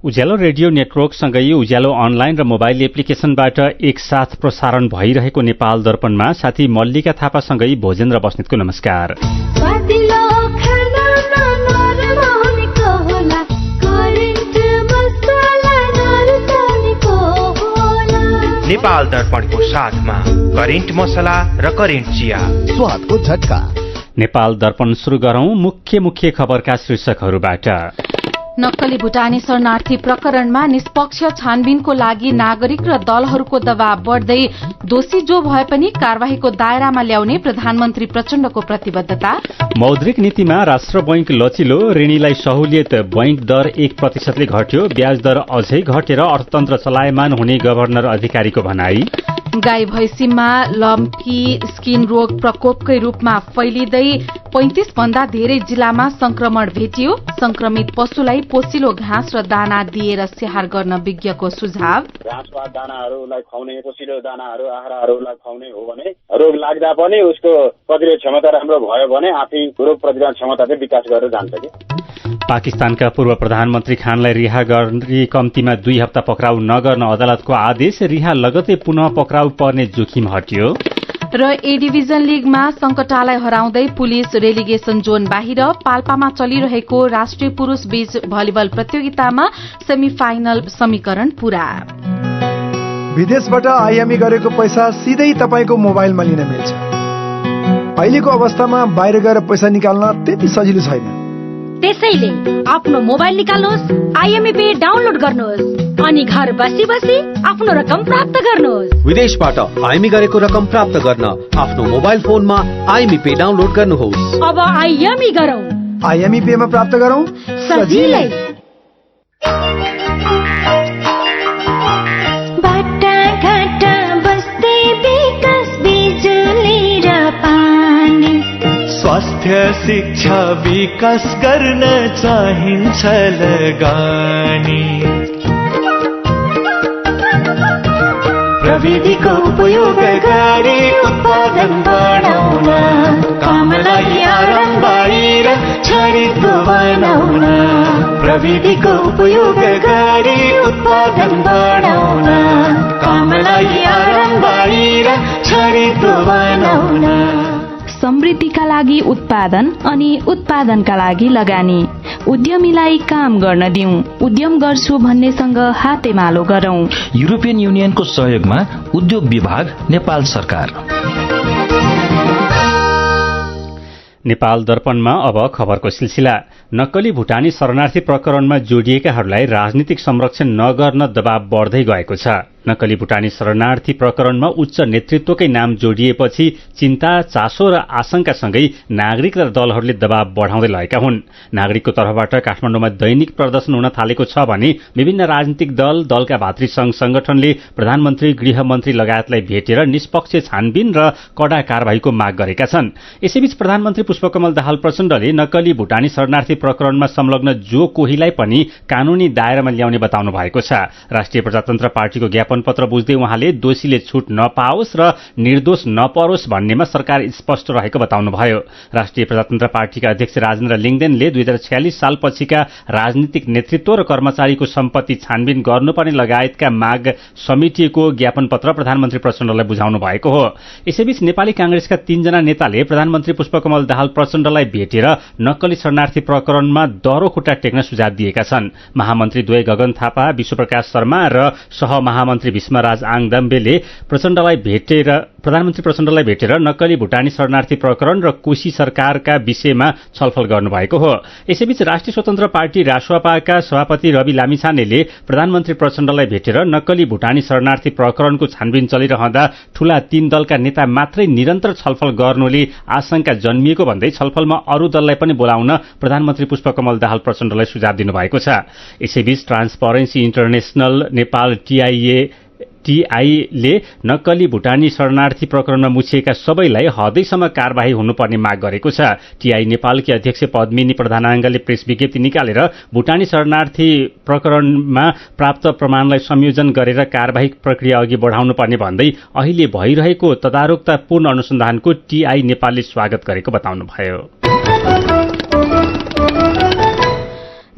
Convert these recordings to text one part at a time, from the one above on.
उज्यालो radio नेटवर्कसँगै उज्यालो online र mobile एप्लिकेशनबाट एकसाथ प्रसारण भइरहेको नेपाल दर्पणमा साथी मल्लिका थापासँगै भोजेन्द्र बस्नेतको नमस्कार। नेपाल दर्पणको साथमा करेन्ट मसला र करेन्ट चिया, स्वादको झट्का। नेपाल दर्पण सुरु गरौं मुख्य खबरका शीर्षकहरूबाट। नक्कली भुटानी शरणार्थी प्रकरणमा निष्पक्ष छानबिनको लागि नागरिक र दलहरूको दबाव बढ्दै, दोषी जो भए पनि कार्यवाहीको दायरामा ल्याउने प्रधानमन्त्री प्रचण्डको प्रतिबद्धता। मौद्रिक नीतिमा राष्ट्र बैंक लचिलो, ऋणीलाई सहुलियत, बैंक दर 1% घट्यो, ब्याज दर अझै घटेर अर्थतन्त्र चलायमान हुने गभर्नर अधिकारीको भनाई। गाई भैँसीमा लम्की स्किन रोग प्रकोपकै रूपमा फैलिँदै 35 भन्दा धेरै जिल्लामा संक्रमण भेटियो। संक्रमित पशुलाई पोसिलो घाँस र दाना दिएर स्याहार गर्न विज्ञको सुझाव। घाँसपात दानाहरूलाई खुवाउने, पोसिलो दानाहरू आहाराहरूलाई खुवाउने हो भने रोग लाग्दा पनि उसको प्रतिरोध क्षमता राम्रो भयो भने आफै रोग प्रतिरोध क्षमता चाहिँ विकास गरेर जान्छ कि। पाकिस्तानका पूर्व प्रधानमन्त्री खानलाई रिहा गरी कम्तीमा 2 हप्ता पक्राउ नगर्न अदालतको आदेश। रिहा लगतै पुनः पक्राउ पर्ने जोखिम हट्यो। र ए डिभिजन लीगमा संकटालाई हराउँदै पुलिस रेलिगेशन जोन बाहिर। पाल्पामा चलिरहेको राष्ट्रिय पुरूष बीच भलिबल प्रतियोगितामा सेमी फाइनल समीकरण पूरा। विदेशबाट आयामी गरेको पैसा सिधै तपाईको मोबाइलमा लिन मिल्छ। अहिलेको अवस्थामा बाहिर गएर पैसा निकाल्न त्यति सजिलो छैन। त्यसैले आफ्नो मोबाइल निकाल्नुहोस्, आइएमई पे डाउनलोड गर्नुहोस् अनि घर बसी बसी आफ्नो रकम प्राप्त गर्नुहोस्। विदेशबाट आइएमई गरेको रकम प्राप्त गर्न आफ्नो मोबाइल फोनमा आइएमई पे डाउनलोड गर्नुहोस्। अब आइएमई गरौँ, आइएमई पे मा प्राप्त गरौँ सजिलै। स्वास्थ्य शिक्षा विकास गर्न चाहिन्छ लगानी। प्रविधिको उपयोग गरी उत्पादन बढाउन, कामलाई आरामदायी र छरितो बनाउन। प्रविधिको उपयोग गरी उत्पादन बढाउन, कामलाई आरामदायी र छरितो बनाउन। समृद्धिका लागि उत्पादन अनि उत्पादनका लागि लगानी। उद्यमीलाई काम गर्न दिउँ, उद्यम गर्छु भन्नेसँग हातेमालो गरौं। युरोपियन युनियनको सहयोगमा उद्योग विभाग, नेपाल सरकार। नेपाल दर्पणमा अब खबरको सिलसिला। नक्कली भुटानी शरणार्थी प्रकरणमा जोडिएकाहरूलाई राजनीतिक संरक्षण नगर्न दबाव बढ्दै गएको छ। नक्कली भुटानी शरणार्थी प्रकरणमा उच्च नेतृत्वकै नाम जोडिएपछि चिन्ता, चासो र आशंकासँगै नागरिक र दलहरूले दबाव बढाउँदै लगेका हुन्। नागरिकको तर्फबाट काठमाडौँमा दैनिक प्रदर्शन हुन थालेको छ भने विभिन्न राजनीतिक दलका भातृ संघ संगठनले प्रधानमन्त्री, गृहमन्त्री लगायतलाई भेटेर निष्पक्ष छानबिन र कड़ा कार्यवाहीको माग गरेका छन्। यसैबीच प्रधानमन्त्री पुष्पकमल दाहाल प्रचण्डले नक्कली भुटानी शरणार्थी प्रकरणमा संलग्न जो कोहीलाई पनि कानूनी दायरामा ल्याउने बताउनु भएको छ। राष्ट्रिय प्रजातन्त्र पार्टीको ज्ञापन पत्र बुझ्दै उहाँले दोषीले छुट नपाओस् र निर्दोष नपरोस् भन्नेमा सरकार स्पष्ट रहेको बताउनुभयो। राष्ट्रिय प्रजातन्त्र पार्टीका अध्यक्ष राजेन्द्र लिङदेनले 2046 सालपछिका राजनीतिक नेतृत्व र कर्मचारीको सम्पत्ति छानबिन गर्नुपर्ने लगायतका माग समेटिएको ज्ञापन पत्र प्रधानमन्त्री प्रचण्डलाई बुझाउनु भएको हो। यसैबीच नेपाली कांग्रेसका 3 जना नेताले प्रधानमन्त्री पुष्पकमल दाहाल प्रचण्डलाई भेटेर नक्कली शरणार्थी प्रकरणमा दरो खुट्टा टेक्न सुझाव दिएका छन्। महामन्त्री द्वय गगन थापा, विश्वप्रकाश शर्मा र सहमहामन्त्री भीष्मराज आङदाम्बेले प्रधानमन्त्री प्रचण्डलाई भेटेर नक्कली भुटानी शरणार्थी प्रकरण र कोशी सरकारका विषयमा छलफल गर्नुभएको हो। यसैबीच राष्ट्रिय स्वतन्त्र पार्टी रासोपाका सभापति रवि लामिछानेले प्रधानमन्त्री प्रचण्डलाई भेटेर नक्कली भुटानी शरणार्थी प्रकरणको छानबिन चलिरहँदा ठूला 3 दलका नेता मात्रै निरन्तर छलफल गर्नुले आशंका जन्मिएको भन्दै छलफलमा अरू दललाई पनि बोलाउन प्रधानमन्त्री पुष्पकमल दाहाल प्रचण्डलाई सुझाव दिनुभएको छ। यसैबीच ट्रान्सपरेन्सी इन्टरनेशनल नेपाल टीआईले नक्कली भुटानी शरणार्थी प्रकरणमा मुछिएका सबैलाई हदैसम्म कार्यवाही हुनुपर्ने माग गरेको छ। टीआई नेपालकी अध्यक्ष पद्मिनी प्रधानाङ्गले प्रेस विज्ञप्ति निकालेर भुटानी शरणार्थी प्रकरणमा प्राप्त प्रमाणलाई संयोजन गरेर कार्यवाही प्रक्रिया अघि बढाउनुपर्ने भन्दै अहिले भइरहेको तदारुकतापूर्ण अनुसन्धानको टीआई नेपालले स्वागत गरेको बताउनुभयो।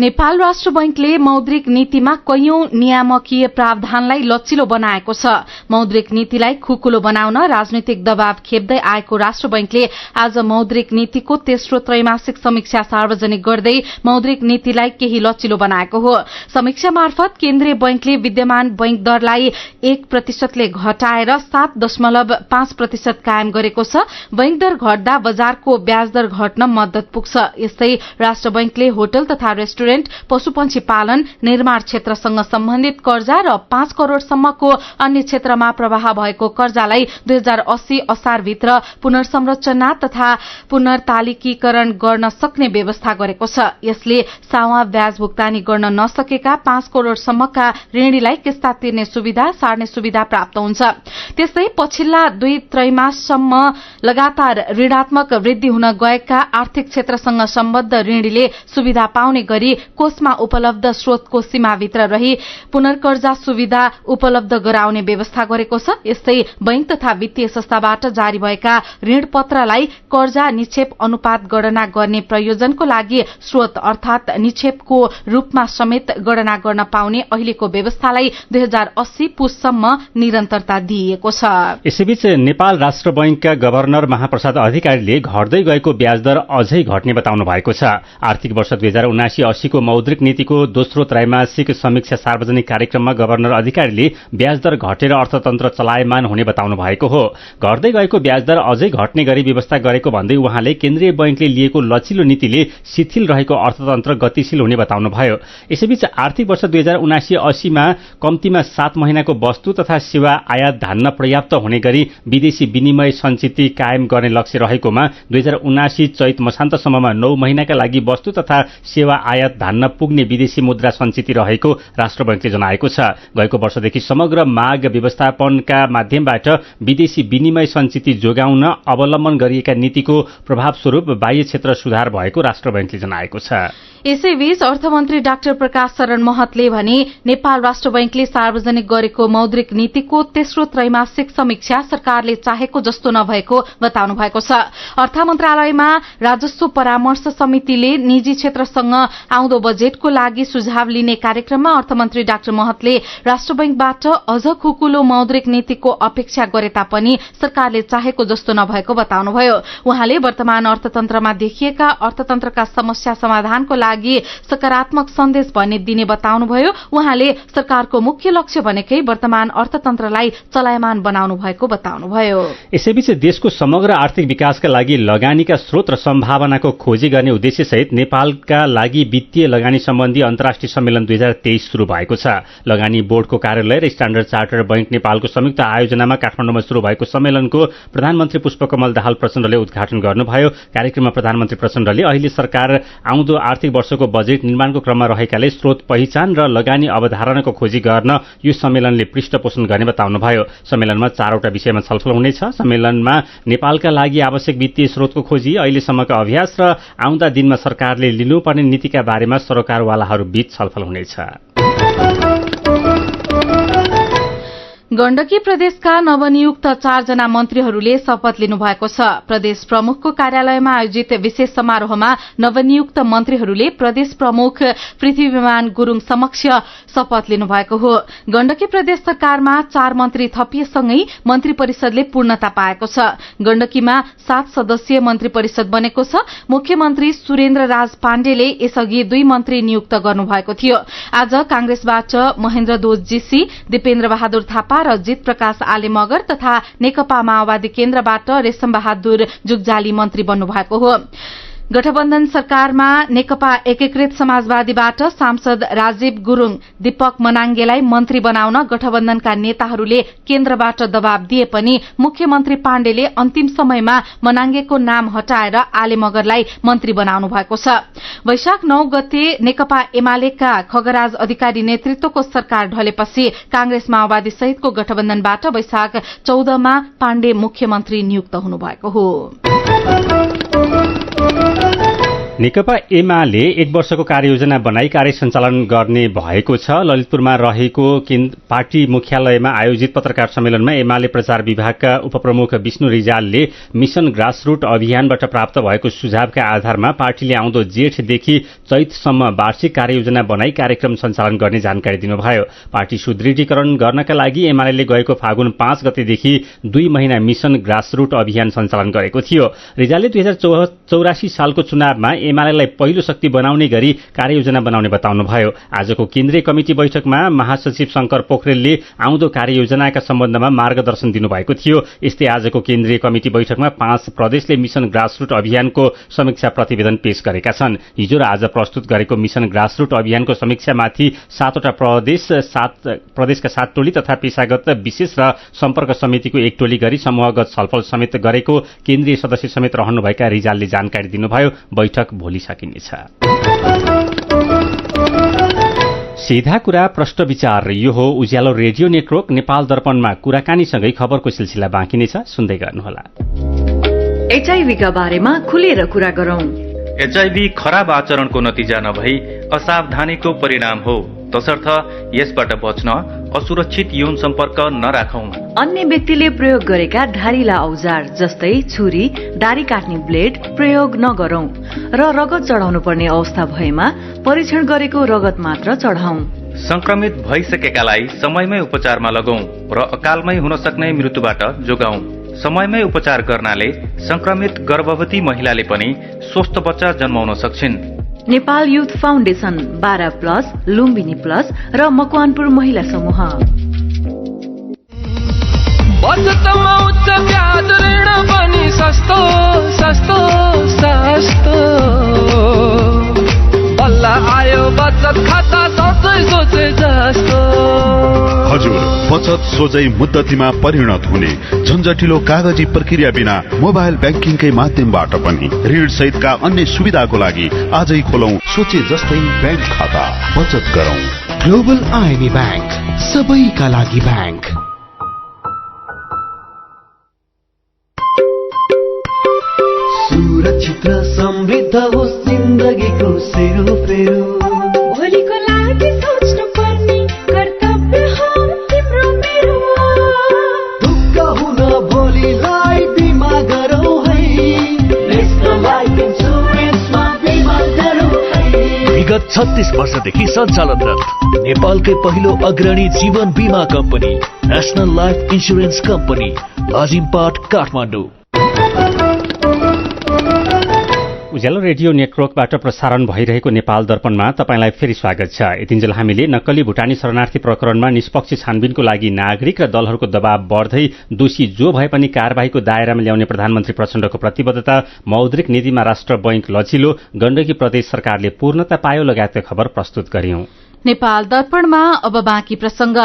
नेपाल राष्ट्र बैंकले मौद्रिक नीतिमा कैयौं नियामकीय प्रावधानलाई लचिलो बनाएको छ। मौद्रिक नीतिलाई खुकुलो बनाउन राजनीतिक दबाव खेप्दै आएको राष्ट्र बैंकले आज मौद्रिक नीतिको तेस्रो त्रैमासिक समीक्षा सार्वजनिक गर्दै मौद्रिक नीतिलाई केही लचिलो बनाएको हो। समीक्षा मार्फत केन्द्रीय बैंकले विद्यमान बैंक दरलाई 1%ले घटाएर 7.5% कायम गरेको छ। बैंक दर घट्दा बजारको ब्याज दर घट्न मद्दत पुग्छ। यस्तै राष्ट्र बैंकले होटल तथा रेस्टुरेन्ट, पशुपक्षी पालन, निर्माण क्षेत्रसँग सम्बन्धित कर्जा र 5 करोड़सम्मको अन्य क्षेत्रमा प्रवाह भएको कर्जालाई 2080 असारभित्र पुनर्संरचना तथा पुनर्तालिकीकरण गर्न सक्ने व्यवस्था गरेको छ। यसले सावा ब्याज भुक्तानी गर्न नसकेका 5 करोड़सम्मका ऋणीलाई किस्ता तिर्ने सुविधा, सार्ने सुविधा प्राप्त हुन्छ। त्यस्तै पछिल्ला 2 त्रैमाससम्म लगातार ऋणात्मक वृद्धि हुन गएका आर्थिक क्षेत्रसँग सम्बद्ध ऋणीले सुविधा पाउने गरी कोषमा उपलब्ध स्रोतको सीमाभित्र रही पुनर्कर्जा सुविधा उपलब्ध गराउने व्यवस्था गरेको छ। यस्तै बैंक तथा वित्तीय संस्थाबाट जारी भएका ऋण पत्रलाई कर्जा निक्षेप अनुपात गणना गर्ने प्रयोजनको लागि स्रोत अर्थात निक्षेपको रूपमा समेत गणना गर्न पाउने अहिलेको व्यवस्थालाई 2080 पुससम्म निरन्तरता दिइएको छ। यसैबीच नेपाल राष्ट्र बैंकका गभर्नर महाप्रसाद अधिकारीले घट्दै गएको ब्याज दर अझै घट्ने बताउनु भएको छ। आर्थिक वर्ष 2079-80 को मौद्रिक नीतिको दोस्रो त्रैमासिक समीक्षा सार्वजनिक कार्यक्रममा गभर्नर अधिकारीले ब्याज दर घटेर अर्थतन्त्र चलायमान हुने बताउनु भएको हो। घट्दै गएको ब्याज दर अझै घट्ने गरी व्यवस्था गरेको भन्दै उहाँले केन्द्रीय बैंकले लिएको लचिलो नीतिले शिथिल रहेको अर्थतन्त्र गतिशील हुने बताउनुभयो। यसैबीच आर्थिक वर्ष 2079-80 मा कम्तीमा 7 महिनाको वस्तु तथा सेवा आयात धान्न पर्याप्त हुने गरी विदेशी विनिमय सञ्चिति कायम गर्ने लक्ष्य रहेकोमा 2079 चैत मसान्तसम्ममा 9 महिनाका लागि वस्तु तथा सेवा आयात धान्न पुग्ने विदेशी मुद्रा सञ्चिति रहेको राष्ट्र बैंकले जनाएको छ। गएको वर्षदेखि समग्र माग व्यवस्थापनका माध्यमबाट विदेशी विनिमय सञ्चिति जोगाउन अवलम्बन गरिएका नीतिको प्रभावस्वरूप बाह्य क्षेत्र सुधार भएको राष्ट्र बैंकले जनाएको छ। यसैबीच अर्थमन्त्री डाक्टर प्रकाश शरण महतले भने नेपाल राष्ट्र बैंकले सार्वजनिक गरेको मौद्रिक नीतिको तेस्रो त्रैमासिक समीक्षा सरकारले चाहेको जस्तो नभएको बताउनु भएको छ। अर्थ मन्त्रालयमा राजस्व परामर्श समितिले निजी क्षेत्रसँग आउँदो बजेटको लागि सुझाव लिने कार्यक्रममा अर्थमन्त्री डाक्टर महतले राष्ट्र बैंकबाट अझ खुकुलो मौद्रिक नीतिको अपेक्षा गरे तापनि सरकारले चाहेको जस्तो नभएको बताउनुभयो। उहाँले वर्तमान अर्थतन्त्रमा देखिएका अर्थतन्त्रका समस्या समाधानको लागि सकारात्मक सन्देश भन्ने दिने बताउनुभयो। उहाँले सरकारको मुख्य लक्ष्य भनेकै वर्तमान अर्थतन्त्रलाई चलायमान बनाउनु भएको बताउनुभयो। यसैबीच देशको समग्र आर्थिक विकासका लागि लगानीका स्रोत र सम्भावनाको खोजी गर्ने उद्देश्यसहित नेपालका लागि वित्तीय लगानी सम्बन्धी अन्तर्राष्ट्रिय सम्मेलन 2023 शुरू भएको छ। लगानी बोर्डको कार्यालय र स्ट्याण्डर्ड चार्टर बैंक नेपालको संयुक्त आयोजनामा काठमाडौँमा शुरू भएको सम्मेलनको प्रधानमन्त्री पुष्पकमल दाहाल प्रचण्डले उद्घाटन गर्नुभयो। कार्यक्रममा प्रधानमन्त्री प्रचण्डले अहिले सरकार आउँदो आर्थिक वर्षको बजेट निर्माणको क्रममा रहेकाले स्रोत पहिचान र लगानी अवधारणाको खोजी गर्न यो सम्मेलनले पृष्ठपोषण गर्ने बताउनुभयो। सम्मेलनमा 4वटा विषयमा छलफल हुनेछ। सम्मेलनमा नेपालका लागि आवश्यक वित्तीय स्रोतको खोजी, अहिलेसम्मका अभ्यास र आउँदा दिनमा सरकारले लिनुपर्ने नीतिका बारेमा सरकारवालाहरू बीच छलफल हुनेछ। गण्डकी प्रदेशका नवनियुक्त 4 जना मन्त्रीहरूले शपथ लिनुभएको छ। प्रदेश प्रमुखको कार्यालयमा आयोजित विशेष समारोहमा नवनियुक्त मन्त्रीहरूले प्रदेश प्रमुख पृथ्वीमान गुरूङ समक्ष शपथ लिनुभएको हो। गण्डकी प्रदेश सरकारमा 4 मन्त्री थपिएसँगै मन्त्री परिषदले पूर्णता पाएको छ। गण्डकीमा 7 सदस्यीय मन्त्री परिषद बनेको छ। मुख्यमन्त्री सुरेन्द्र राज पाण्डेले यसअघि 2 मन्त्री नियुक्त गर्नुभएको थियो। आज कांग्रेसबाट महेन्द्र दोज जीसी, दिपेन्द्र बहादुर थापा र जित प्रकाश आले मगर तथा नेकपा माओवादी केन्द्रबाट रेशम बहादुर जुगजाली मन्त्री बन्नुभएको हो। गठबन्धन सरकारमा नेकपा एकीकृत समाजवादीबाट सांसद राजीव गुरूङ, दीपक मनाङ्गेलाई मन्त्री बनाउन गठबन्धनका नेताहरूले केन्द्रबाट दबाव दिए पनि मुख्यमन्त्री पाण्डेले अन्तिम समयमा मनाङ्गेको नाम हटाएर आले मगरलाई मन्त्री बनाउनु भएको छ। वैशाख 9 गते नेकपा एमालेका खगराज अधिकारी नेतृत्वको सरकार ढलेपछि कांग्रेस माओवादी सहितको गठबन्धनबाट वैशाख 14 मा पाण्डे मुख्यमन्त्री नियुक्त हुनुभएको हो। नेकपा एमाले 1 वर्षको कार्ययोजना बनाई कार्य सञ्चालन गर्ने भएको छ। ललितपुरमा रहेको पार्टी मुख्यालयमा आयोजित पत्रकार सम्मेलनमा एमाले प्रचार विभागका उपप्रमुख विष्णु रिजालले मिशन ग्रासरूट अभियानबाट प्राप्त भएको सुझावका आधारमा पार्टीले आउँदो जेठदेखि चैतसम्म वार्षिक कार्ययोजना बनाई कार्यक्रम सञ्चालन गर्ने जानकारी दिनुभयो। पार्टी सुदृढीकरण गर्नका लागि एमाले गएको फागुन 5 गतेदेखि 2 महिना मिशन ग्रासरूट अभियान सञ्चालन गरेको थियो। रिजालले 2084 सालको चुनावमा एमालेलाई पहिलो शक्ति बनाउने गरी कार्ययोजना बनाउने बताउनुभयो। आजको केन्द्रीय कमिटी बैठकमा महासचिव शंकर पोखरेलले आउँदो कार्ययोजनाका सम्बन्धमा मार्गदर्शन दिनुभएको थियो। यस्तै आजको केन्द्रीय कमिटी बैठकमा 5 प्रदेशले मिशन ग्रासरूट अभियानको समीक्षा प्रतिवेदन पेश गरेका छन्। हिजो र आज प्रस्तुत गरेको मिशन ग्रासरूट अभियानको समीक्षामाथि 7वटा प्रदेशका 7 टोली तथा पेशागत विशेष र सम्पर्क समितिको 1 टोली गरी समूहगत छलफल समेत गरेको केन्द्रीय सदस्य समेत रहनुभएका रिजालले जानकारी दिनुभयो। बैठक भोलि सकिनेछ। सीधा कुरा प्रश्न विचार, यो हो उज्यालो रेडियो नेटवर्क। नेपाल दर्पणमा कुराकानीसँगै खबरको सिलसिला बाँकी नै छ, सुन्दै गर्नुहोला। एचआईभीका बारेमा खुलेर कुरा गरौं। एचआईभी खराब आचरणको नतिजा नभई असावधानीको परिणाम हो, तसर्थ यसबाट बच्न असुरक्षित यौन सम्पर्क नराखौं। अन्य व्यक्तिले प्रयोग गरेका धारिला औजार जस्तै छुरी, दारी काट्ने ब्लेड प्रयोग नगरौं र रगत चढाउनु पर्ने अवस्था भएमा परीक्षण गरेको रगत मात्र चढाउँ। संक्रमित भइसकेकालाई समयमै उपचारमा लगाउँ र अकालमै हुन सक्ने मृत्युबाट जोगाउँ। समयमै उपचार गर्नाले संक्रमित गर्भवती महिलाले पनि स्वस्थ बच्चा जन्माउन सक्छिन्। Nepal youth foundation 12+ Lumbini plus र मकवानपुर महिला समूह। बचतमा उच्च ब्याज ऋण पनि सस्तो सस्तो सस्तो, बल्ल आयो बचत खाता सोचे जस्तो। हजुर, बचत सोझै मुद्दतीमा परिणत हुने झन्झटिलो कागजी प्रक्रिया बिना मोबाइल ब्याङ्किङकै माध्यमबाट पनि ऋण सहितका अन्य सुविधाको लागि आजै खोलौं सोचे जस्तै ब्याङ्क खाता। बचत गरौं। ग्लोबल आईएमई ब्याङ्क, सबैका लागि ब्याङ्क। सुरक्षित र समृद्ध होस् जिन्दगीको सेरोफेरो, भोलिको लागि सोच्नु पर्ने कर्तव्य हो तिम्रो मेरो। ढुक्क हुन भोलिलाई बिमा गरौँ है, नेशनल लाइफ इन्सुरेन्समा बिमा गरौँ है। विगत 36 वर्षदेखि सञ्चालनरत नेपालकै पहिलो अग्रणी जीवन बिमा company national life insurance company, Lazimpat, Kathmandu. Ujyaalo radio नेटवर्कबाट प्रसारण भइरहेको नेपाल दर्पणमा तपाईंलाई फेरि स्वागत छ। यतिन्जेल हामीले नक्कली भुटानी शरणार्थी प्रकरणमा निष्पक्ष छानबिनको लागि नागरिक र दलहरूको दबाव बढ्दै दोषी जो भए पनि कारबाहीको दायरामा ल्याउने प्रधानमन्त्री प्रचण्डको प्रतिबद्धता, मौद्रिक नीतिमा राष्ट्र बैंक लचिलो, गण्डकी प्रदेश सरकारले पूर्णता पायो लगायतका खबर प्रस्तुत गर्यौं। नेपाल दर्पणमा अब बाँकी प्रसंग।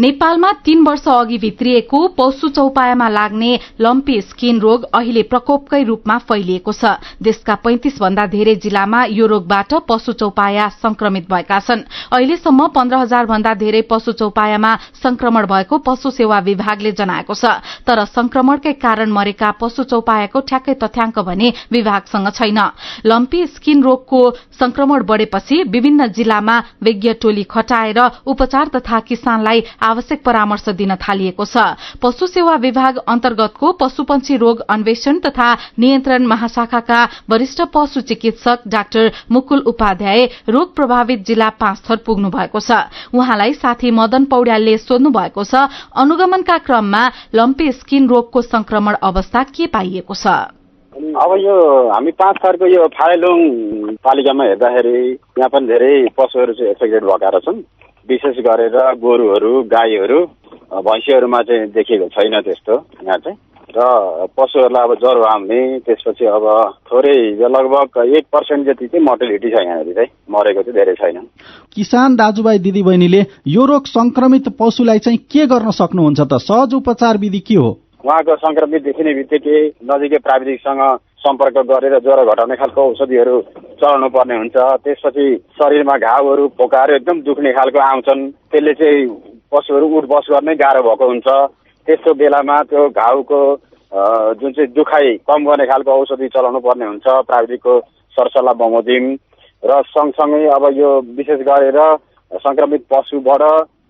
नेपालमा 3 वर्ष अघि भित्रिएको पशु चौपायामा लाग्ने लम्पी स्किन रोग अहिले प्रकोपकै रूपमा फैलिएको छ। देशका 35 भन्दा धेरै जिल्लामा यो रोगबाट पशु चौपाया संक्रमित भएका छन्। अहिलेसम्म 15,000 भन्दा धेरै पशु चौपायामा संक्रमण भएको पशु सेवा विभागले जनाएको छ। तर संक्रमणकै कारण मरेका पशु चौपायाको ठ्याक्कै तथ्याङ्क भने विभागसँग छैन। लम्पी स्किन रोगको संक्रमण बढ़ेपछि विभिन्न जिल्लामा विज्ञ टोली खटाएर उपचार तथा किसानलाई आवश्यक परामर्श दिन थालिएको छ। पशु सेवा विभाग अन्तर्गतको पशुपन्छी रोग अन्वेषण तथा नियन्त्रण महाशाखाका वरिष्ठ पशु चिकित्सक डाक्टर मुकुल उपाध्याय रोग प्रभावित जिल्ला 5 थर पुग्नु भएको छ। उहाँलाई साथी मदन पौड्यालले सोध्नु भएको छ, अनुगमनका क्रममा लम्पी स्किन रोगको संक्रमण अवस्था के पाइएको छ? अब यो हामी 5 थरको यो फालेलुङ पालिकामा हेर्दाखेरि यहाँ पनि धेरै पशुहरू चाहिँ एफेक्टेड भएका छन्। विशेष गरेर गोरुहरू, गाईहरू, भैँसीहरूमा चाहिँ देखिएको छैन त्यस्तो यहाँ चाहिँ। र पशुहरूलाई अब ज्वरो आउने, त्यसपछि अब थोरै लगभग 1% जति चाहिँ मोर्टेलिटी छ यहाँनिर चाहिँ, मरेको चाहिँ धेरै छैन। किसान दाजुभाइ दिदीबहिनीले यो रोग संक्रमित पशुलाई चाहिँ के गर्न सक्नुहुन्छ त? सहज उपचार विधि के हो? उहाँको संक्रमित देखिने बित्तिकै नजिकै प्राविधिकसँग सम्पर्क गरेर ज्वरो घटाउने खालको औषधिहरू चलाउनु पर्ने हुन्छ। त्यसपछि शरीरमा घाउहरू, फोकाहरू एकदम दुख्ने खालको आउँछन्, त्यसले चाहिँ पशुहरू उठबस गर्नै गाह्रो भएको हुन्छ। त्यस्तो बेलामा त्यो घाउको जुन चाहिँ दुखाइ कम गर्ने खालको औषधि चलाउनु पर्ने हुन्छ प्राविधिकको सरसल्लाह बमोजिम र सँगसँगै अब यो विशेष गरेर संक्रमित पशुबाट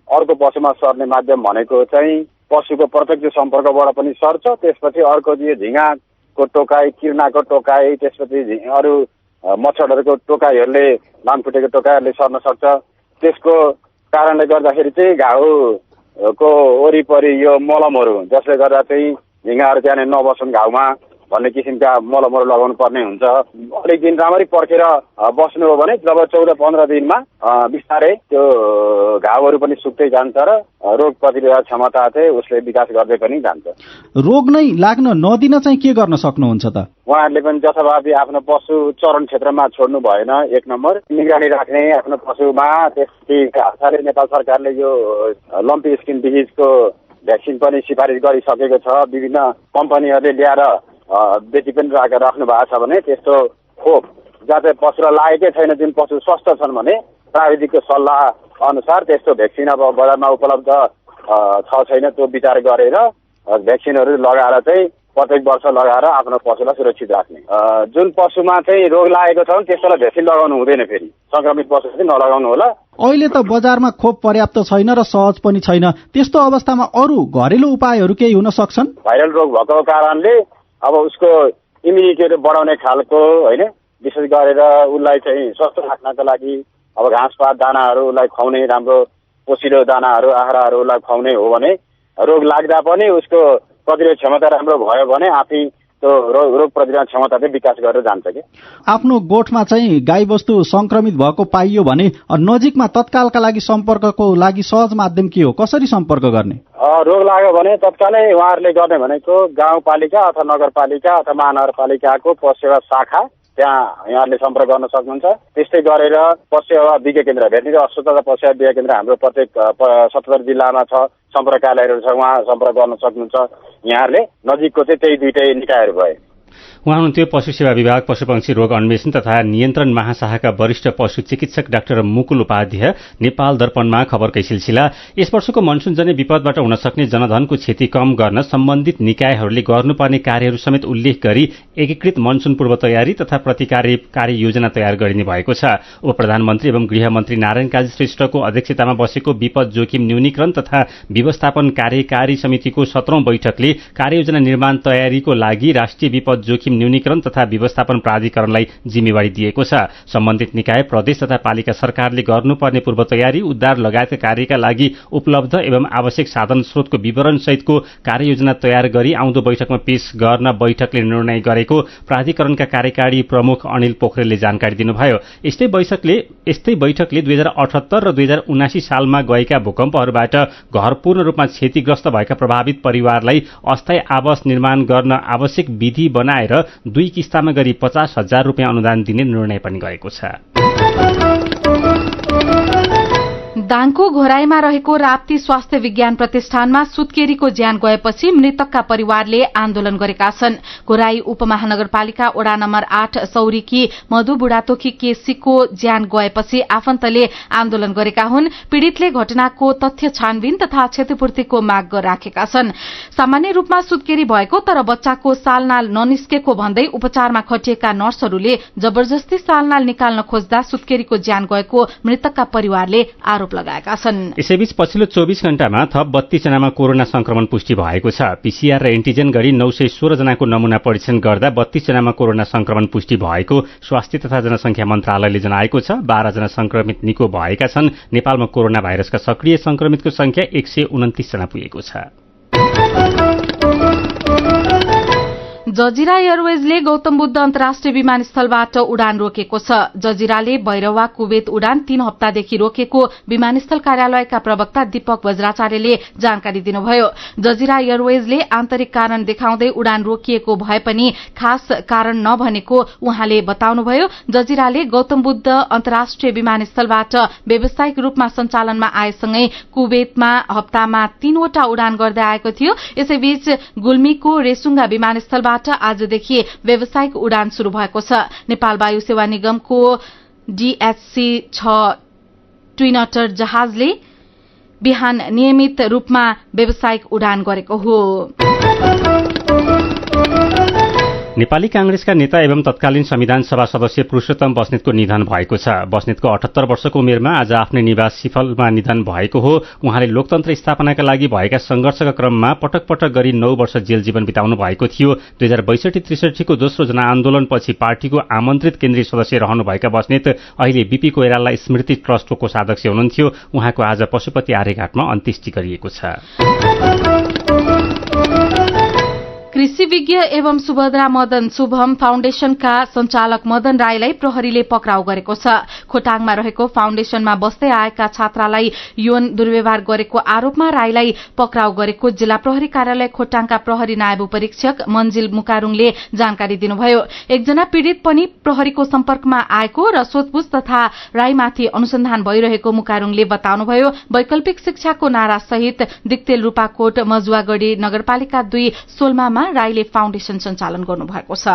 अर्को पशुमा सर्ने माध्यम भनेको चाहिँ पशुको प्रत्यक्ष सम्पर्कबाट पनि सर्छ। त्यसपछि अर्को यो झिँगाको टोकाइ, किर्नाको टोकाइ, त्यसपछि अरू मच्छरहरूको टोकाइहरूले, लामखुट्टेको टोकाइहरूले सर्न सक्छ। त्यसको कारणले गर्दाखेरि चाहिँ घाउको वरिपरि यो मलमहरू, जसले गर्दा चाहिँ झिँगाहरू त्यहाँनिर नबसुन् घाउमा भन्ने किसिमका मलमहरू लगाउनु पर्ने हुन्छ। अलिक दिन राम्ररी पर्खेर बस्नु हो भने जब 14-15 दिनमा बिस्तारै त्यो घाउहरू पनि सुक्दै जान्छ र रोग प्रतिरोधक क्षमता चाहिँ उसले विकास गर्दै पनि जान्छ। रोग नै लाग्न नदिन चाहिँ के गर्न सक्नुहुन्छ त? उहाँहरूले पनि जथाभावी आफ्नो पशु चरण क्षेत्रमा छोड्नु भएन। 1 नम्बर निगरानी राख्ने आफ्नो पशुमा। त्यसपछि नेपाल सरकारले यो लम्पी स्किन डिजिजको भ्याक्सिन पनि सिफारिस गरिसकेको छ। विभिन्न कम्पनीहरूले ल्याएर बेची पनि राख्नु भएको छ भने त्यस्तो खोप जहाँ चाहिँ पशुलाई लागेकै छैन, जुन पशु स्वस्थ छन् भने प्राविधिकको सल्लाह अनुसार त्यस्तो भ्याक्सिन अब बजारमा उपलब्ध छ छैन त्यो विचार गरेर भ्याक्सिनहरू लगाएर चाहिँ प्रत्येक वर्ष लगाएर आफ्नो पशुलाई सुरक्षित राख्ने। जुन पशुमा चाहिँ रोग लागेको छ भने त्यसलाई भ्याक्सिन लगाउनु हुँदैन, फेरि संक्रमित पशु चाहिँ नलगाउनु होला। अहिले त बजारमा खोप पर्याप्त छैन र सहज पनि छैन। त्यस्तो अवस्थामा अरू घरेलु उपायहरू केही हुन सक्छन्? भाइरल रोग भएको कारणले अब उसको इम्युनिटी बढाउने खालको होइन, विशेष गरेर उसलाई चाहिँ स्वस्थ राख्नको लागि अब घाँसपात दानाहरू उसलाई खुवाउने, राम्रो पोसिलो दानाहरू आहाराहरू उसलाई खुवाउने हो भने रोग लाग्दा पनि उसको प्रतिरोध क्षमता राम्रो भयो भने आफै त्यो रोग प्रतिरोध क्षमता चाहिँ विकास गरेर जान्छ कि। आफ्नो गोठमा चाहिँ गाईबस्तु संक्रमित भएको पाइयो भने नजिकमा तत्कालका लागि सम्पर्कको लागि सहज माध्यम के हो? कसरी सम्पर्क गर्ने? रोग लाग्यो भने तत्कालै उहाँहरूले गर्ने भनेको गाउँपालिका अथवा नगरपालिका अथवा महानगरपालिकाको पशु सेवा शाखा, त्यहाँ यहाँहरूले सम्पर्क गर्न सक्नुहुन्छ। त्यस्तै गरेर पशु सेवा विज्ञ केन्द्र, भेटनेरी अस्पताल पशु सेवा विज्ञ केन्द्र हाम्रो प्रत्येक 77 जिल्लामा छ, सम्पर्क कार्यालयहरू छ, उहाँ सम्पर्क गर्न सक्नुहुन्छ। यहाँहरूले नजिकको चाहिँ त्यही दुईटै निकायहरू भए। उहाँ हुनुहुन्थ्यो पशु सेवा विभाग पशुपक्षी रोग अन्वेषण तथा नियन्त्रण महाशाखाका वरिष्ठ पशु चिकित्सक डाक्टर मुकुल उपाध्याय। नेपाल दर्पणमा खबरकै सिलसिला। यस वर्षको मनसूनजन्य विपदबाट हुन सक्ने जनधनको क्षति कम गर्न सम्बन्धित निकायहरूले गर्नुपर्ने कार्यहरू समेत उल्लेख गरी एकीकृत मनसून पूर्व तयारी तथा प्रतिकारी कार्ययोजना तयार गरिने भएको छ। उप प्रधानमन्त्री एवं गृहमन्त्री नारायण काजी श्रेष्ठको अध्यक्षतामा बसेको विपद जोखिम न्यूनीकरण तथा व्यवस्थापन कार्यकारी समितिको 17औं बैठकले कार्ययोजना निर्माण तयारीको लागि राष्ट्रिय विपद जोखिम न्यूनीकरण तथा व्यवस्थापन प्राधिकरणलाई जिम्मेवारी दिएको छ। सम्बन्धित निकाय, प्रदेश तथा पालिका सरकारले गर्नुपर्ने पूर्व तयारी, उद्धार लगायतका कार्यका लागि उपलब्ध एवं आवश्यक साधन स्रोतको विवरण सहितको कार्ययोजना तयार गरी आउँदो बैठकमा पेश गर्न बैठकले निर्णय गरेको प्राधिकरणका कार्यकारी प्रमुख अनिल पोखरेलले जानकारी दिनुभयो। यस्तै बैठकले 2078 र 2079 सालमा गएका भूकम्पहरूबाट घर पूर्ण रूपमा क्षतिग्रस्त भएका प्रभावित परिवारलाई अस्थायी आवास निर्माण गर्न आवश्यक विधि बनाएर 2 किस्तामा गरी 50,000 रुपियाँ अनुदान दिने निर्णय पनि गरेको छ। दाङको घोराईमा रहेको राप्ती स्वास्थ्य विज्ञान प्रतिष्ठानमा सुत्केरीको ज्यान गएपछि मृतकका परिवारले आन्दोलन गरेका छन्। घोराई उपमहानगरपालिका वडा नम्बर 8 सौरीकी मधु बुढातोकी केसीको ज्यान गएपछि आफन्तले आन्दोलन गरेका हुन्। पीड़ितले घटनाको तथ्य छानबिन तथा क्षतिपूर्तिको माग राखेका छन्। सामान्य रूपमा सुत्केरी भएको तर बच्चाको सालनाल ननिस्केको भन्दै उपचारमा खटिएका नर्सहरूले जबरजस्ती सालनाल निकाल्न खोज्दा सुत्केरीको ज्यान गएको मृतकका परिवारले आरोप लगाएका छन्। यसैबीच पछिल्लो 24 घण्टामा थप 32 जनामा कोरोना संक्रमण पुष्टि भएको छ। पीसीआर र एन्टिजेन गरी 916 जनाको नमूना परीक्षण गर्दा 32 जनामा कोरोना संक्रमण पुष्टि भएको स्वास्थ्य तथा जनसंख्या मन्त्रालयले जनाएको छ। 12 जना संक्रमित निको भएका छन्। नेपालमा कोरोना भाइरसका सक्रिय संक्रमितको संख्या 129 जना पुगेको छ। जजिरा एयरवेजले गौतम बुद्ध अन्तर्राष्ट्रिय विमानस्थलबाट उडान रोकेको छ। जजिराले भैरवा कुवेत उडान 3 हप्तादेखि रोकेको विमानस्थल कार्यालयका प्रवक्ता दीपक बज्राचार्यले जानकारी दिनुभयो। जजिरा एयरवेजले आन्तरिक कारण देखाउँदै उडान रोकिएको भए पनि खास कारण नभनेको उहाँले बताउनुभयो। जजिराले गौतम बुद्ध अन्तर्राष्ट्रिय विमानस्थलबाट व्यावसायिक रूपमा सञ्चालनमा आएसँगै कुवेतमा हप्तामा 3 वटा उडान गर्दै आएको थियो। यसैबीच गुल्मीको रेसुङ्गा विमानस्थलबाट आजदेखि व्यावसायिक उडान शुरू भएको छ। नेपाल वायु सेवा निगमको DHC 6 ट्विनटर जहाजले बिहान नियमित रूपमा व्यावसायिक उडान गरेको हो। नेपाली कांग्रेसका नेता एवं तत्कालीन संविधान सभा सदस्य पुरुषोत्तम बस्नेतको निधन भएको छ। बस्नेतको 78 वर्षको उमेरमा आज आफ्नै निवास सिफलमा निधन भएको हो। उहाँले लोकतन्त्र स्थापनाका लागि भएका संघर्षका क्रममा पटक पटक गरी 9 वर्ष जेल जीवन बिताउनु भएको थियो। 2062-63 को दोस्रो जनआन्दोलनपछि पार्टीको आमन्त्रित केन्द्रीय सदस्य रहनुभएका बस्नेत अहिले बीपी कोइराला स्मृति ट्रस्टको कोषाध्यक्ष हुनुहुन्थ्यो। उहाँको आज पशुपति आर्यघाटमा अन्त्येष्टि गरिएको छ। कृषि विज्ञ एवं सुभद्रा मदन शुभम फाउन्डेशनका संचालक मदन राईलाई प्रहरीले पक्राउ गरेको छ। खोटाङमा रहेको फाउन्डेशनमा बस्दै आएका छात्रालाई यौन दुर्व्यवहार गरेको आरोपमा राईलाई पक्राउ गरेको जिल्ला प्रहरी कार्यालय खोटाङका प्रहरी नायब उपरीक्षक मन्जिल मुकारुङले जानकारी दिनुभयो। एकजना पीड़ित पनि प्रहरीको सम्पर्कमा आएको र सोधपूछ तथा राईमाथि अनुसन्धान भइरहेको मुकारुङले बताउनुभयो। वैकल्पिक शिक्षाको नारा सहित दिक्तेल रूपाकोट मजुवागढ़ी नगरपालिका 2 सोलमामा राईले फाउन्डेशन सञ्चालन गर्नुभएको छ।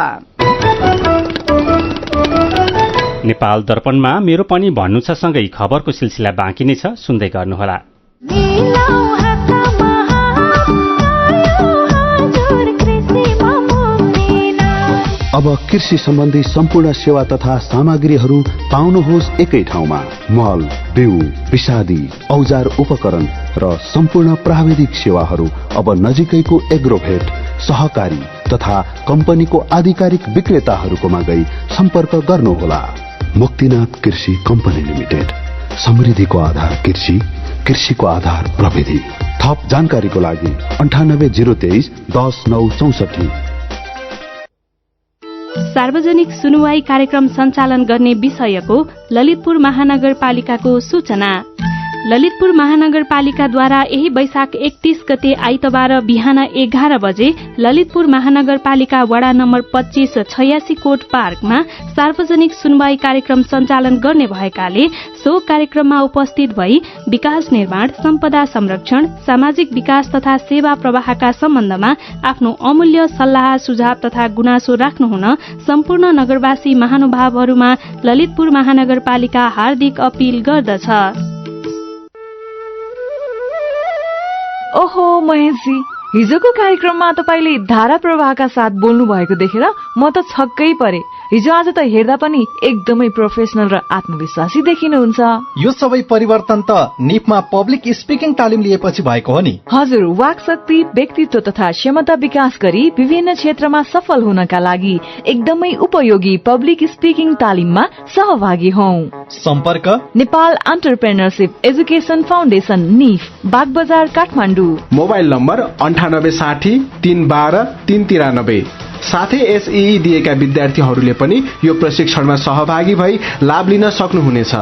नेपाल दर्पणमा मेरो पनि भन्नु छ सँगै खबरको सिलसिला बाँकी नै छ, सुन्दै गर्नुहोला। अब कृषि सम्बन्धी सम्पूर्ण सेवा तथा सामग्रीहरू पाउनुहोस् एकै ठाउँमा। मल, बिउ, विषादी, औजार उपकरण र सम्पूर्ण प्राविधिक सेवाहरू अब नजिकैको एग्रोभेट, सहकारी तथा कम्पनीको आधिकारिक विक्रेताहरूकोमा गई सम्पर्क गर्नुहोला। मुक्तिनाथ कृषि कम्पनी लिमिटेड, समृद्धिको आधार कृषि, कृषिको आधार प्रविधि। थप जानकारीको लागि 98 023 10 9 64। सार्वजनिक सुनुवाई कार्यक्रम सञ्चालन गर्ने विषयको ललितपुर महानगरपालिकाको सूचना। ललितपुर महानगरपालिकाद्वारा यही वैशाख 31 गते आइतबार बिहान 11 बजे ललितपुर महानगरपालिका वडा नम्बर 25 86 कोट पार्कमा सार्वजनिक सुनवाई कार्यक्रम सञ्चालन गर्ने भएकाले सो कार्यक्रममा उपस्थित भई विकास निर्माण, सम्पदा संरक्षण, सामाजिक विकास तथा सेवा प्रवाहका सम्बन्धमा आफ्नो अमूल्य सल्लाह सुझाव तथा गुनासो राख्नुहुन सम्पूर्ण नगरवासी महानुभावहरूमा ललितपुर महानगरपालिका हार्दिक अपील गर्दछ। ओहो महेशजी, हिजोको कार्यक्रममा तपाईले धारा प्रवाहका साथ बोल्नु भएको देखेर म त छक्कै परे। हिजो आज त हेर्दा पनि एकदमै प्रोफेसनल र आत्मविश्वासी देखिनुहुन्छ। यो सबै परिवर्तन त निपमा पब्लिक स्पिकिङ तालिम लिएपछि भएको हो नि। हजुर, वाक शक्ति, व्यक्तित्व तथा क्षमता विकास गरी विभिन्न क्षेत्रमा सफल हुनका लागि एकदमै उपयोगी पब्लिक स्पिकिङ तालिममा सहभागी हौ। सम्पर्क Nepal entrepreneurship education foundation, nif, Bagbazar, Kathmandu. Mobile number 9860 312 393। साथै एसईई दिएका विद्यार्थीहरूले पनि यो प्रशिक्षणमा सहभागी भई लाभ लिन सक्नुहुनेछ।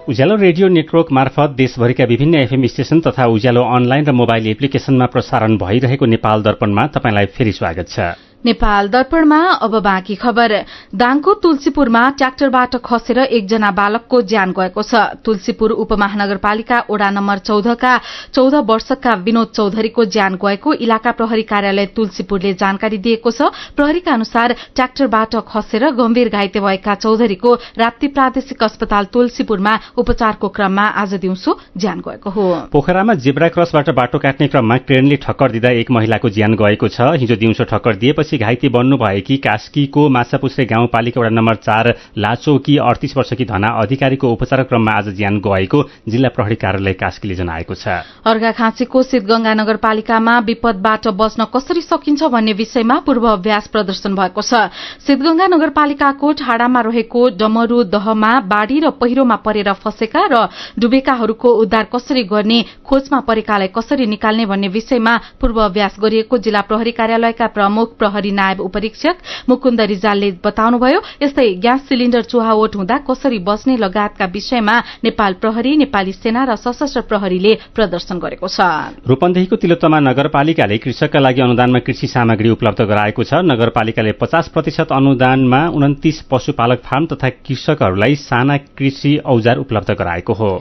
उज्यालो रेडियो नेटवर्क मार्फत देशभरिका विभिन्न एफएम स्टेशन तथा उज्यालो अनलाइन र मोबाइल एप्लिकेशनमा प्रसारण भइरहेको नेपाल दर्पणमा तपाईंलाई फेरि स्वागत छ। नेपाल दर्पणमा अब बाँकी खबर। दाङको तुलसीपुरमा ट्र्याक्टरबाट खसेर एकजना बालकको ज्यान गएको छ। तुलसीपुर उपमहानगरपालिका वडा नम्बर 14 का 14 वर्षका विनोद चौधरीको ज्यान गएको इलाका प्रहरी कार्यालय तुलसीपुरले जानकारी दिएको छ। प्रहरीका अनुसार ट्र्याक्टरबाट खसेर गम्भीर घाइते भएका चौधरीको राप्ती प्रादेशिक अस्पताल तुलसीपुरमा उपचारको क्रममा आज दिउँसो ज्यान गएको हो। पोखरामा जेब्रा क्रसबाट बाटो काट्ने क्रममा ट्रेनले ठक्कर दिँदा एक महिलाको ज्यान गएको छ। हिजो दिउँसो ठक्कर दिएपछि घाइते बन्नु भएकी कास्कीको माछापुछ्रे गाउँपालिका वडा नम्बर 4 लाचौकी 38 वर्षकी धना अधिकारीको उपचार क्रममा आज ज्यान गएको जिल्ला प्रहरी कार्यालय कास्कीले जनाएको छ। अर्घाखाँचीको सिद्धगंगा नगरपालिकामा विपदबाट बच्न कसरी सकिन्छ भन्ने विषयमा पूर्वाभ्यास प्रदर्शन भएको छ। सिद्धगंगा नगरपालिकाको ठाडामा रहेको डमरू दहमा बाढ़ी र पहिरोमा परेर फसेका र डुबेकाहरूको उद्धार कसरी गर्ने, खोजमा परेकालाई कसरी निकाल्ने भन्ने विषयमा पूर्वाभ्यास गरिएको जिल्ला प्रहरी कार्यालयका प्रमुख प्रहरी नायब उपरीक्षक मुकुन्द रिजालले बताउनुभयो। यस्तै ग्यास सिलिण्डर चुहावट हुँदा कसरी बच्ने लगायतका विषयमा नेपाल प्रहरी, नेपाली सेना र सशस्त्र प्रहरीले प्रदर्शन गरेको छ। रूपन्देहीको तिलोत्तमा नगरपालिकाले कृषकका लागि अनुदानमा कृषि सामग्री उपलब्ध गराएको छ। नगरपालिकाले 50% अनुदानमा 29 पशुपालक फार्म तथा कृषकहरूलाई साना कृषि औजार उपलब्ध गराएको हो।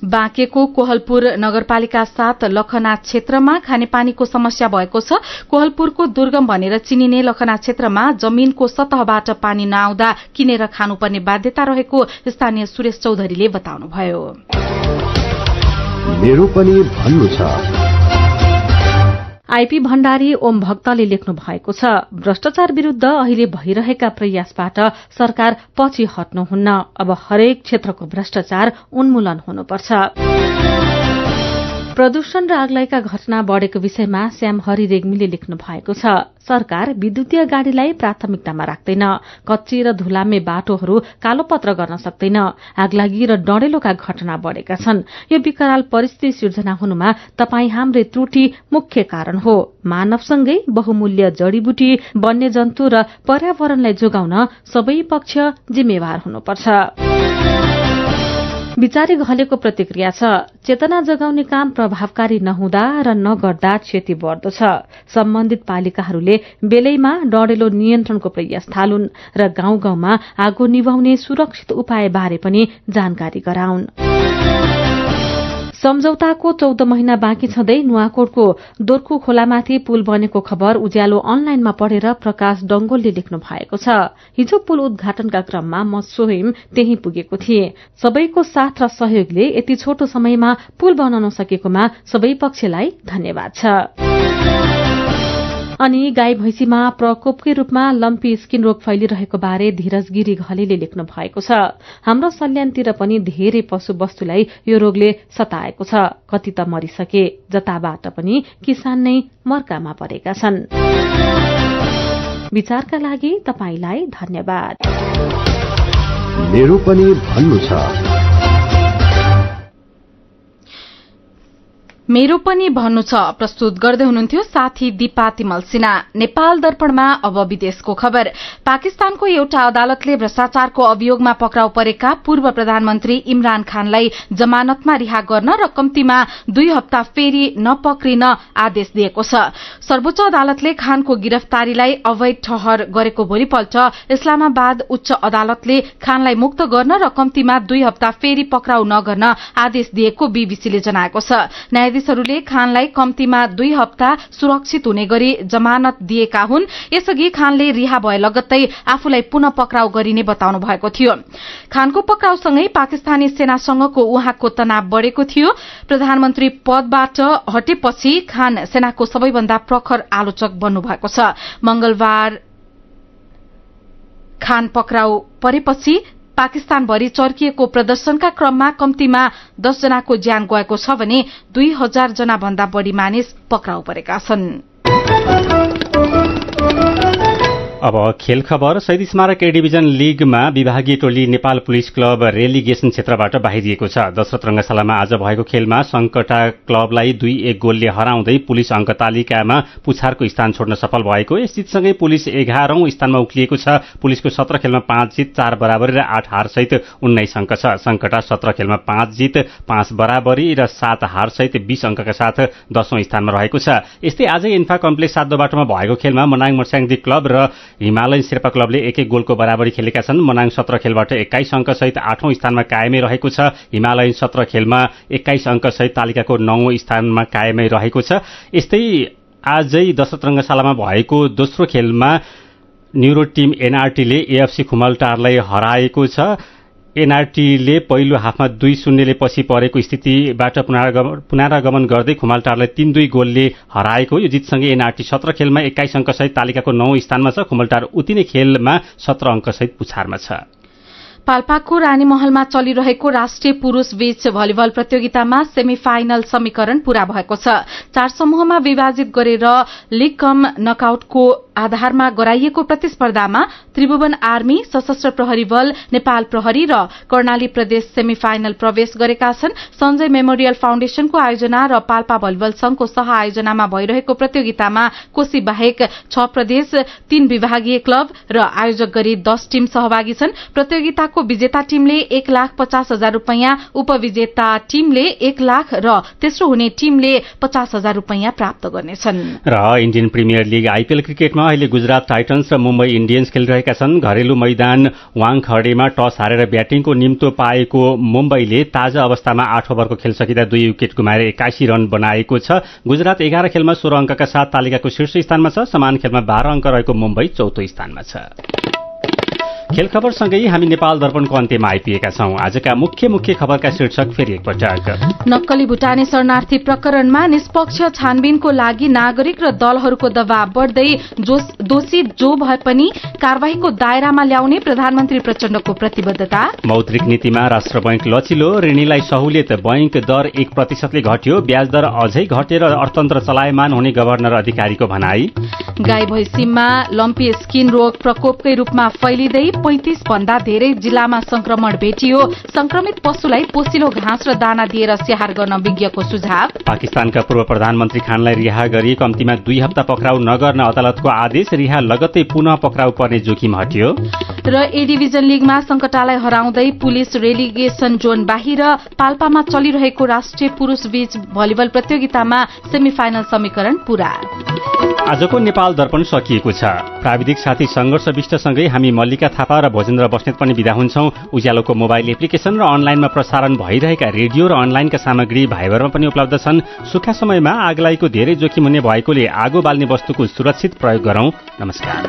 बाँकेको कोहलपुर नगरपालिका 7 लखना क्षेत्रमा खानेपानीको समस्या भएको छ। कोहलपुरको दुर्गम भनेर चिनिने लखना क्षेत्रमा जमीनको सतहबाट पानी नआउँदा किनेर खानुपर्ने बाध्यता रहेको स्थानीय सुरेश चौधरीले बताउनुभयो। मेरो पनि भन्नु छ। आईपी भण्डारी ओम भक्तले लेख्नु भएको छ, भ्रष्टाचार विरूद्ध अहिले भइरहेका प्रयासबाट सरकार पछि हट्नुहुन्न। अब हरेक क्षेत्रको भ्रष्टाचार उन्मूलन हुनुपर्छ। प्रदूषण र आगलाईका घटना बढ़ेको विषयमा श्याम हरि रेग्मीले लेख्नु भएको छ, सरकार विद्युतीय गाड़ीलाई प्राथमिकतामा राख्दैन, कच्ची र धुलामे बाटोहरू कालोपत्र गर्न सक्दैन, आगलागी र डढेलोका घटना बढ़ेका छन्। यो विकराल परिस्थिति सिर्जना हुनुमा तपाई हाम्रै त्रुटि मुख्य कारण हो। मानवसँगै बहुमूल्य जड़ीबुटी, वन्यजन्तु र पर्यावरणलाई जोगाउन सबै पक्ष जिम्मेवार हुनुपर्छ। विचारी घलेको प्रतिक्रिया छ, चेतना जगाउने काम प्रभावकारी नहुँदा र नगर्दा क्षति बढ्दो छ। सम्बन्धित पालिकाहरूले बेलैमा डढेलो नियन्त्रणको प्रयास थालुन् र गाउँ गाउँमा आगो निभाउने सुरक्षित उपाय बारे पनि जानकारी गराउन्। सम्झौताको 14 महिना बाँकी छँदै नुवाकोटको दोर्खु खोलामाथि पुल बनेको खबर उज्यालो अनलाइनमा पढेर प्रकाश डंगोलले लेख्नु भएको छ। हिजो पुल उद्घाटनका क्रममा म स्वयं त्यही पुगेको थिएँ। सबैको साथ र सहयोगले यति छोटो समयमा पुल बनाउन सकेकोमा सबै पक्षलाई धन्यवाद छ। अनि गाई भैंसीमा प्रकोपकै रूपमा लम्पी स्किन रोग फैलिरहेको बारे धीरज गिरी घलेले लेख्नु भएको छ, हाम्रो सल्यानतिर पनि धेरै पशु वस्तुलाई यो रोगले सताएको छ, कति त मरिसके, जताबाट पनि किसान नै मर्कामा परेका छन्। विचारका लागि तपाईलाई धन्यवाद। मेरो पनि भन्नु छ। मेरो पनि भन्नु छ प्रस्तुत गर्दै हुनुहुन्थ्यो साथी दिपा तिमल सिन्हा। नेपाल दर्पणमा अब विदेशको खबर। पाकिस्तानको एउटा अदालतले भ्रष्टाचारको अभियोगमा पक्राउ परेका पूर्व प्रधानमन्त्री इमरान खानलाई जमानतमा रिहा गर्न र कम्तीमा 2 हप्ता फेरि नपक्रिन आदेश दिएको छ। सर्वोच्च अदालतले खानको गिरफ्तारीलाई अवैध ठहर गरेको भोलिपल्ट इस्लामाबाद उच्च अदालतले खानलाई मुक्त गर्न र कम्तीमा 2 हप्ता फेरि पक्राउ नगर्न आदेश दिएको बीबीसीले जनाएको छ। न्यायाधीशहरूले खानलाई कम्तीमा 2 हप्ता सुरक्षित हुने गरी जमानत दिएका हुन्। यसअघि खानले रिहा भए लगत्तै आफूलाई पुनः पक्राउ गरिने बताउनु भएको थियो। खानको पक्राउसँगै पाकिस्तानी सेनासँगको उहाँको तनाव बढ़ेको थियो। प्रधानमन्त्री पदबाट हटेपछि खान सेनाको सबैभन्दा प्रखर आलोचक बन्नु भएको छ। मंगलबार खान पक्राउ परेपछि पाकिस्तानभरि चर्किएको प्रदर्शनका क्रममा कम्तीमा 10 जनाको ज्यान गएको छ भने 2000 जना भन्दा बढ़ी मानिस पक्राउ परेका छन्। अब खेल खबर। शहीद स्मारक ए डिभिजन लीगमा विभागीय टोली नेपाल पुलिस क्लब रेलिगेशन क्षेत्रबाट बाहिरिएको छ। दशरथ रंगशालामा आज भएको खेलमा संकटा क्लबलाई 2-1 गोलले हराउँदै पुलिस अंक तालिकामा पुछारको स्थान छोड्न सफल भएको। यस जितसँगै पुलिस 11औं स्थानमा उक्लिएको छ। पुलिसको 17 खेलमा 5 जित, 4 बराबरी र 8 हार सहित 19 अंक छ। संकटा 17 खेलमा 5 जित, 5 बराबरी र 7 हार सहित 20 अंकका साथ 10औं स्थानमा रहेको छ। यस्तै आजै इन्फा कम्प्लेक्स 7 बाटोमा भएको खेलमा मनाङ मर्स्याङदी क्लब र हिमालयन शेर्पा क्लबले 1-1 गोलको बराबरी खेलेका छन्। मनाङ 17 खेलबाट 21 अंक सहित 8औं स्थानमा कायमै रहेको छ। हिमालयन 17 खेलमा 21 अंक सहित तालिकाको 9औं स्थानमा कायमै रहेको छ। यस्तै आजै दशरथ रंगशालामा भएको दोस्रो खेलमा न्युरो टिम एनआरटीले एएफसी खुमलटारलाई हराएको छ। एनआरटीले पहिलो हाफमा 2-0 पछि परेको स्थितिबाट पुनरागमन गर्दै खुमलटारलाई 3-2 गोलले हराएको। यो जितसँगै एनआरटी 17 खेलमा 21 अंक सहित तालिकाको 9औं स्थानमा छ। खुमलटार उति नै खेलमा 17 अंक सहित पुछारमा छ। पाल्पाको रानीमहलमा चलिरहेको राष्ट्रिय पुरूष बीच भलिबल प्रतियोगितामा सेमी फाइनल समीकरण पूरा भएको छ। 4 समूहमा विभाजित गरेर लीग कम नकआउटको आधारमा गराइएको प्रतिस्पर्धामा त्रिभुवन आर्मी, सशस्त्र प्रहरी बल, नेपाल प्रहरी र कर्णाली प्रदेश सेमी फाइनल प्रवेश गरेका छन्। सञ्जय मेमोरियल फाउन्डेशनको आयोजना र पाल्पा भलिबल संघको सह आयोजनामा भइरहेको प्रतियोगितामा कोशी बाहेक 6 प्रदेश, 3 विभागीय क्लब र आयोजक गरी 10 टीम सहभागी छन्। प्रतियोगिताको विजेता टीमले 1,50,000 रूपैयाँ, उपविजेता टीमले 1 लाख र तेस्रो हुने टीमले 50,000 रूपैयाँ प्राप्त गर्नेछन्। र इन्डियन प्रिमियर लीग आईपीएल क्रिकेटमा अहिले गुजरात टाइटन्स र मुम्बई इन्डियन्स खेलिरहेका छन्। घरेलु मैदान वाङखडेमा टस हारेर ब्याटिङको निम्तो पाएको मुम्बईले ताजा अवस्थामा 8 ओभरको खेल सकिँदा 2 विकेट गुमाएर 81 रन बनाएको छ। गुजरात 11 खेलमा 16 अंकका साथ तालिकाको शीर्ष स्थानमा छ। समान खेलमा 12 अंक रहेको मुम्बई चौथो स्थानमा छ। खेल खबरसँगै हामी नेपाल दर्पणको अन्त्यमा आइपुगेका छौं। आजका मुख्य खबरका शीर्षक फेरि एकपटक। नक्कली भुटानी शरणार्थी प्रकरणमा निष्पक्ष छानबिनको लागि नागरिक र दलहरूको दबाव बढ्दै दोषी जो भए पनि कारबाहीको दायरामा ल्याउने प्रधानमन्त्री प्रचण्डको प्रतिबद्धता। मौद्रिक नीतिमा राष्ट्र बैंक लचिलो, ऋणीलाई सहुलियत, बैंक दर 1% घट्यो, ब्याज दर अझै घटेर अर्थतन्त्र चलायमान हुने गभर्नर अधिकारीको भनाई। गाई भैँसीमा लम्पी स्किन रोग प्रकोपकै रूपमा फैलिँदै 35 भन्दा धेरै जिल्लामा संक्रमण भेटियो। संक्रमित पशुलाई पोसिलो घाँस र दाना दिएर स्याहार गर्न विज्ञको सुझाव। पाकिस्तानका पूर्व प्रधानमन्त्री खानलाई रिहा गरी कम्तीमा 2 हप्ता पक्राउ नगर्न अदालतको आदेश, रिहा लगत्तै पुनः पक्राउ पर्ने जोखिम हट्यो। र ए डिभिजन लीगमा संकटालाई हराउँदै पुलिस रेलिगेसन जोन बाहिर। पाल्पामा चलिरहेको राष्ट्रिय पुरूष बीच भलिबल प्रतियोगितामा सेमिफाइनल समीकरण पूरा। आजको नेपाल दर्पण सकिएको छ। प्राविधिक साथी संघर्ष विष्टसँगै हामी मल्लिका थापा र भोजेन्द्र बस्नेत पनि बिदा हुन्छौं। उज्यालोको मोबाइल एप्लिकेशन र अनलाइनमा प्रसारण भइरहेका रेडियो र अनलाइनका सामग्री भाइबरमा पनि उपलब्ध छन्। सुक्खा समयमा आगलागीको धेरै जोखिम हुने भएकोले आगो बाल्ने वस्तुको सुरक्षित प्रयोग गरौं। नमस्कार।